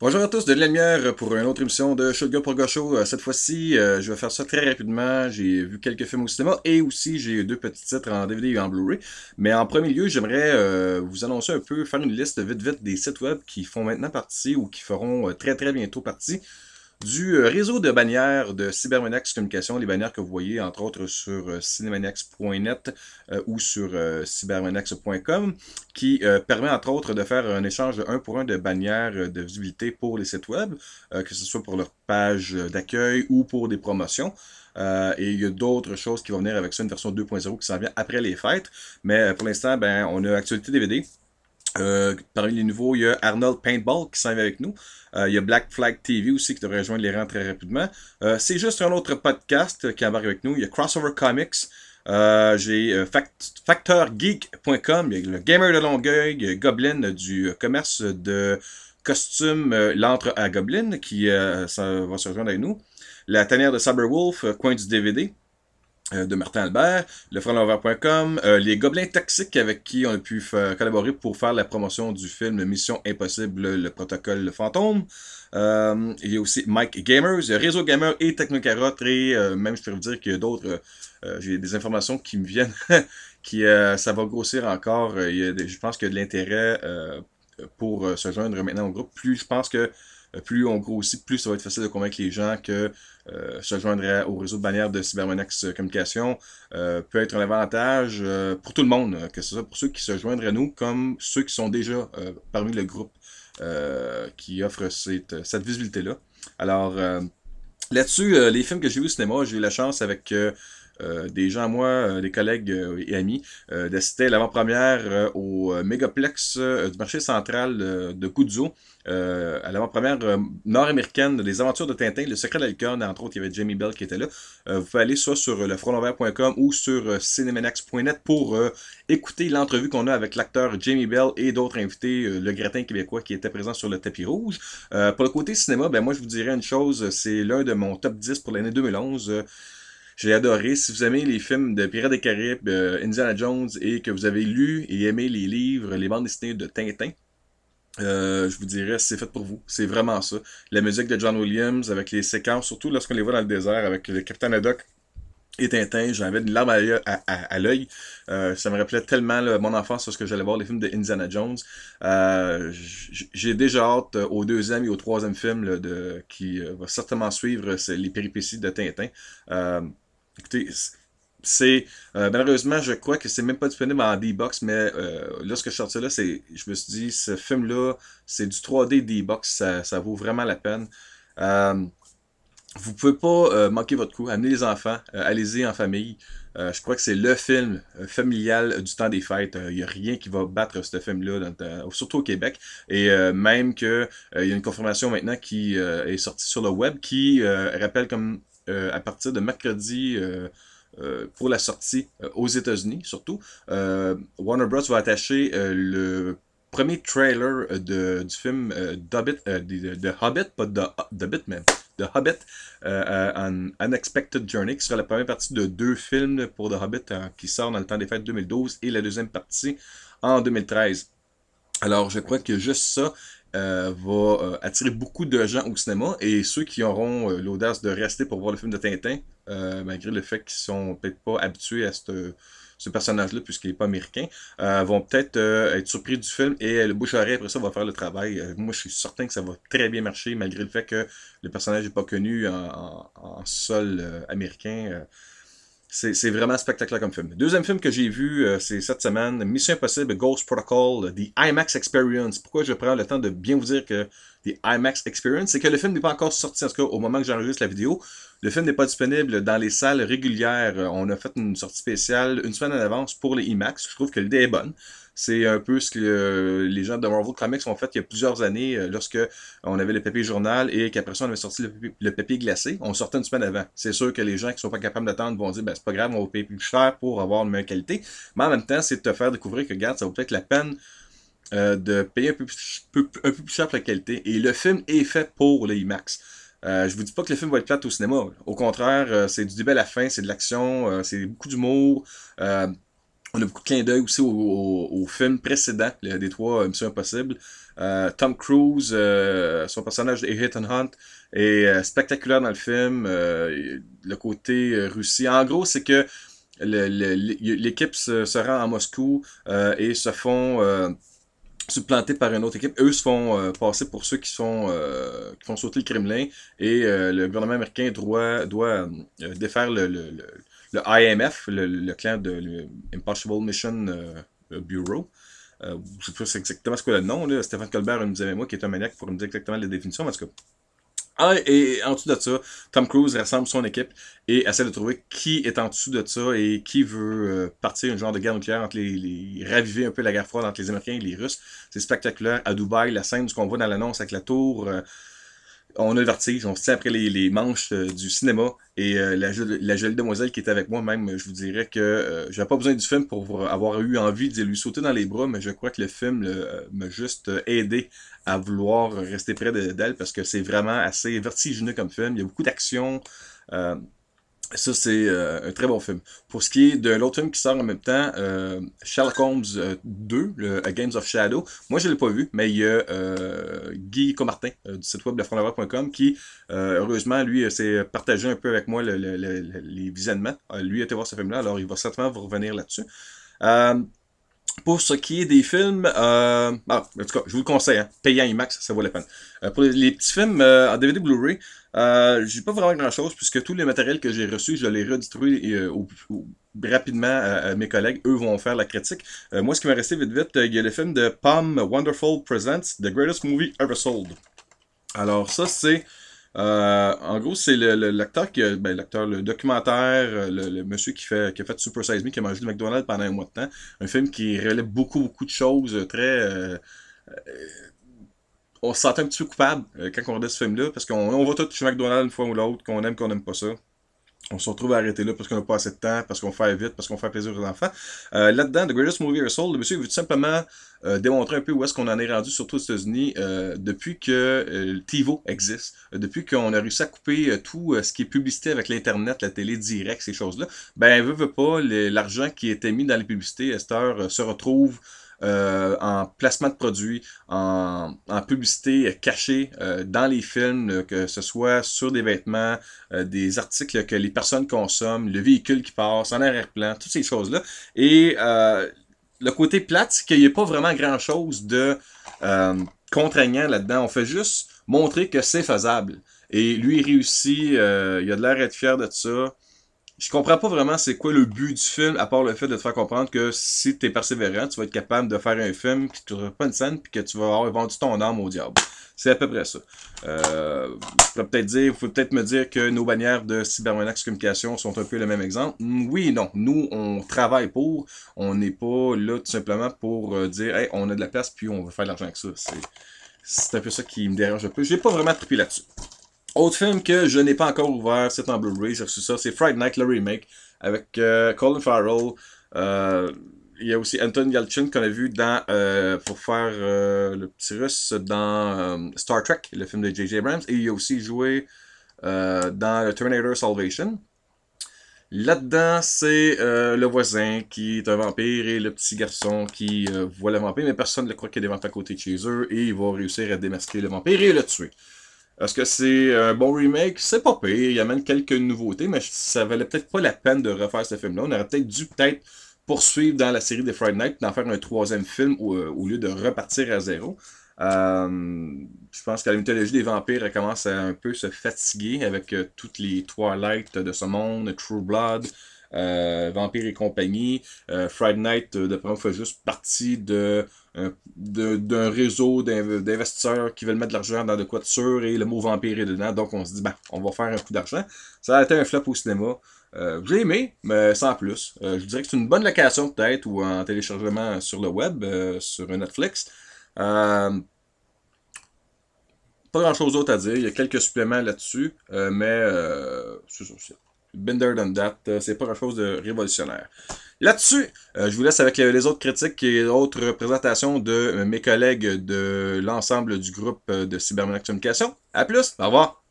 Bonjour à tous, de la lumière pour une autre émission de Show de Gars pour Gars Show. Cette fois-ci, je vais faire ça très rapidement. J'ai vu quelques films au cinéma et aussi j'ai deux petits titres en DVD et en Blu-ray. Mais en premier lieu, j'aimerais vous annoncer un peu, faire une liste vite vite des sites web qui font maintenant partie ou qui feront très très bientôt partie du réseau de bannières de Cybermaniacs Communication, les bannières que vous voyez entre autres sur cinemaniacs.net ou sur cybermaniacs.com, qui permet entre autres de faire un échange de 1 pour 1 de bannières de visibilité pour les sites web, que ce soit pour leur page d'accueil ou pour des promotions. Et il y a d'autres choses qui vont venir avec ça, une version 2.0 qui s'en vient après les fêtes. Mais pour l'instant, ben, on a Actualité DVD. Parmi les nouveaux, il y a Arnold Paintball qui s'en vient avec nous. Il y a Black Flag TV aussi qui devrait rejoindre les rangs très rapidement. C'est juste un autre podcast qui embarque avec nous. Il y a Crossover Comics. J'ai FactorGeek.com. Il y a le Gamer de Longueuil. Il y a Goblin du commerce de costumes L'Antre à Goblin qui ça va se rejoindre avec nous. La tanière de Cyberwolf, coin du DVD de Martin Albert, lefranc-l'envers.com, les Gobelins Toxiques avec qui on a pu collaborer pour faire la promotion du film Mission Impossible, le protocole fantôme. Il y a aussi Mike Gamers, Réseau Gamer et Technocarotte et même je peux vous dire qu'il y a d'autres, j'ai des informations qui me viennent, qui ça va grossir encore. Je pense qu'il y a de l'intérêt pour se joindre maintenant au groupe. Plus je pense que plus on grossit, plus ça va être facile de convaincre les gens que se joindre au réseau de bannières de Cybermaniacs Communication peut être un avantage pour tout le monde, que ce soit pour ceux qui se joindraient à nous, comme ceux qui sont déjà parmi le groupe qui offre cette visibilité-là. Alors, là-dessus, les films que j'ai vus au cinéma, j'ai eu la chance avec des gens à moi, des collègues et amis, d'assister à l'avant-première au Mégaplex du marché central de Guzzo, à l'avant-première nord-américaine des aventures de Tintin, Le secret de la licorne, entre autres, il y avait Jamie Bell qui était là. Vous pouvez aller soit sur lefranc-l'envers.com ou sur cinemanax.net pour écouter l'entrevue qu'on a avec l'acteur Jamie Bell et d'autres invités, le gratin québécois qui était présent sur le tapis rouge. Pour le côté cinéma, ben moi je vous dirais une chose, c'est l'un de mon top 10 pour l'année 2011. J'ai adoré. Si vous aimez les films de Pirates des Caraïbes, Indiana Jones, et que vous avez lu et aimé les livres, les bandes dessinées de Tintin, je vous dirais, c'est fait pour vous. C'est vraiment ça. La musique de John Williams, avec les séquences, surtout lorsqu'on les voit dans le désert, avec le Capitaine Haddock et Tintin, j'avais une larme à l'œil. Ça me rappelait tellement là, mon enfance lorsque j'allais voir les films de Indiana Jones. J'ai déjà hâte au deuxième et au troisième film là, qui va certainement suivre les péripéties de Tintin. Euh, Écoutez, c'est malheureusement, je crois que c'est même pas disponible en D-Box, mais lorsque je suis sorti là, je me suis dit, ce film-là, c'est du 3D D-Box, ça vaut vraiment la peine. Euh, vous pouvez pas manquer votre coup, amenez les enfants, allez-y en famille. Je crois que c'est le film familial du temps des fêtes. Il n'y a rien qui va battre ce film-là, surtout au Québec. Et même que il y a une confirmation maintenant qui est sortie sur le web qui rappelle comme à partir de mercredi pour la sortie aux États-Unis, surtout, Warner Bros. Va attacher le premier trailer du film de Hobbit, pas de Hobbit, mais de Hobbit, An Unexpected Journey, qui sera la première partie de deux films pour The Hobbit qui sort dans le temps des fêtes 2012 et la deuxième partie en 2013. Alors, je crois que juste ça va attirer beaucoup de gens au cinéma et ceux qui auront l'audace de rester pour voir le film de Tintin, malgré le fait qu'ils sont peut-être pas habitués à ce personnage-là puisqu'il n'est pas américain, vont peut-être être surpris du film et le bouche-oreille après ça va faire le travail. Moi, je suis certain que ça va très bien marcher malgré le fait que le personnage n'est pas connu en sol américain. C'est vraiment spectaculaire comme film. Deuxième film que j'ai vu, c'est cette semaine, Mission Impossible Ghost Protocol, The IMAX Experience. Pourquoi je prends le temps de bien vous dire que The IMAX Experience, c'est que le film n'est pas encore sorti, en tout cas au moment que j'enregistre la vidéo. Le film n'est pas disponible dans les salles régulières. On a fait une sortie spéciale une semaine en avance pour les IMAX. Je trouve que l'idée est bonne. C'est un peu ce que les gens de Marvel Comics ont fait il y a plusieurs années lorsque on avait le papier journal et qu'après ça on avait sorti le papier glacé. On sortait une semaine avant. C'est sûr que les gens qui sont pas capables d'attendre vont dire ben c'est pas grave, on va payer plus cher pour avoir une meilleure qualité. Mais en même temps, c'est de te faire découvrir que regarde, ça vaut peut-être la peine de payer un peu plus cher pour la qualité. Et le film est fait pour le IMAX. Je vous dis pas que le film va être plate au cinéma. Au contraire, c'est du début à la fin, c'est de l'action, c'est beaucoup d'humour. On a beaucoup de clins d'œil aussi au film précédent des trois Missions Impossibles. Tom Cruise, son personnage de Ethan Hunt est spectaculaire dans le film. Le côté Russie. En gros, c'est que l'équipe se rend à Moscou et se font supplantés par une autre équipe. Eux se font passer pour ceux qui font sauter le Kremlin et le gouvernement américain doit défaire le IMF, le clan de l'Impossible Mission Bureau. Je sais pas exactement ce qu'est le nom, là. Stéphane Colbert nous disait, moi, qui est un maniaque pour nous dire exactement la définition, mais en tout cas. Ah, et en dessous de ça, Tom Cruise rassemble son équipe et essaie de trouver qui est en dessous de ça et qui veut partir une genre de guerre nucléaire entre raviver un peu la guerre froide entre les Américains et les Russes. C'est spectaculaire. À Dubaï, la scène qu'on voit dans l'annonce avec la tour, on a le vertige, on se tient après les manches du cinéma et la jolie demoiselle qui était avec moi même, je vous dirais que j'avais pas besoin du film pour avoir eu envie de lui sauter dans les bras, mais je crois que le film m'a juste aidé à vouloir rester près d'elle parce que c'est vraiment assez vertigineux comme film. Il y a beaucoup d'action. Euh, Ça, c'est un très bon film. Pour ce qui est de l'autre film qui sort en même temps, Sherlock Holmes 2, A Games of Shadow, moi je l'ai pas vu, mais il y a Guy Comartin du site web lefondlavoir.com qui, heureusement, lui, s'est partagé un peu avec moi les visionnements. Lui a été voir ce film-là, alors il va certainement vous revenir là-dessus. Euh, pour ce qui est des films, en tout cas, je vous le conseille, hein, payant IMAX, ça vaut la peine. Pour les petits films en DVD Blu-ray, j'ai pas vraiment grand-chose, puisque tous les matériels que j'ai reçus, je les redistribue rapidement à mes collègues. Eux vont faire la critique. Moi, ce qui m'est resté vite vite, il y a le film de Palm Wonderful Presents The Greatest Movie Ever Sold. Alors ça, c'est en gros, c'est l'acteur l'acteur, le documentaire, le monsieur qui a fait Super Size Me, qui a mangé du McDonald's pendant un mois de temps. Un film qui relève beaucoup de choses très. On se sentait un petit peu coupable quand on regardait ce film-là, parce qu'on va tous chez McDonald's une fois ou l'autre, qu'on n'aime pas ça. On se retrouve à arrêter là parce qu'on n'a pas assez de temps, parce qu'on fait vite, parce qu'on fait plaisir aux enfants. Là-dedans, The Greatest Movie Ever Sold, le monsieur veut tout simplement démontrer un peu où est-ce qu'on en est rendu, surtout aux États-Unis, depuis que TiVo existe, depuis qu'on a réussi à couper tout ce qui est publicité avec l'Internet, la télé direct, ces choses-là. Ben, veut pas, l'argent qui était mis dans les publicités, à cette heure, se retrouve en placement de produits, en publicité cachée dans les films, que ce soit sur des vêtements, des articles que les personnes consomment, le véhicule qui passe, en arrière-plan, toutes ces choses-là. Et le côté plate, c'est qu'il n'y a pas vraiment grand-chose de contraignant là-dedans. On fait juste montrer que c'est faisable. Et lui, il réussit, il a de l'air d'être fier de ça. Je comprends pas vraiment c'est quoi le but du film, à part le fait de te faire comprendre que si t'es persévérant, tu vas être capable de faire un film qui te pas une scène puis que tu vas avoir vendu ton âme au diable. C'est à peu près ça. Je pourrais peut-être dire, il faut peut-être me dire que nos bannières de Cybermenax Communication sont un peu le même exemple. Oui et non. Nous, on travaille pour. On n'est pas là tout simplement pour dire, hey, on a de la place puis on va faire de l'argent avec ça. C'est un peu ça qui me dérange un peu. J'ai pas vraiment trippé là-dessus. Autre film que je n'ai pas encore ouvert, c'est en Blu-ray, j'ai reçu ça, c'est Friday Night, le remake, avec Colin Farrell. Il y a aussi Anton Yelchin qu'on a vu pour faire le petit russe dans Star Trek, le film de J.J. Abrams. Et il a aussi joué dans Terminator Salvation. Là-dedans, c'est le voisin qui est un vampire et le petit garçon qui voit le vampire, mais personne ne croit qu'il y a des vampires à côté de chez eux et il va réussir à démasquer le vampire et le tuer. Est-ce que c'est un bon remake? C'est pas pire, il y a même quelques nouveautés, mais ça valait peut-être pas la peine de refaire ce film-là. On aurait peut-être dû poursuivre dans la série des Friday Night, d'en faire un troisième film au lieu de repartir à zéro. Je pense que la mythologie des vampires elle commence à un peu se fatiguer avec toutes les Twilight de ce monde, True Blood, Vampire et compagnie. Friday Night, d'après moi, fait juste partie d'un réseau d'investisseurs qui veulent mettre de l'argent dans de quoi de sûr et le mot vampire est dedans. Donc on se dit, ben, on va faire un coup d'argent. Ça a été un flop au cinéma. J'ai aimé, mais sans plus. Je dirais que c'est une bonne location peut-être ou en téléchargement sur le web, sur Netflix. Pas grand chose d'autre à dire. Il y a quelques suppléments là-dessus, mais c'est ça. Bender than that, c'est pas grand chose de révolutionnaire. Là-dessus, je vous laisse avec les autres critiques et autres représentations de mes collègues de l'ensemble du groupe de Cybermenax Communication. À plus, au revoir.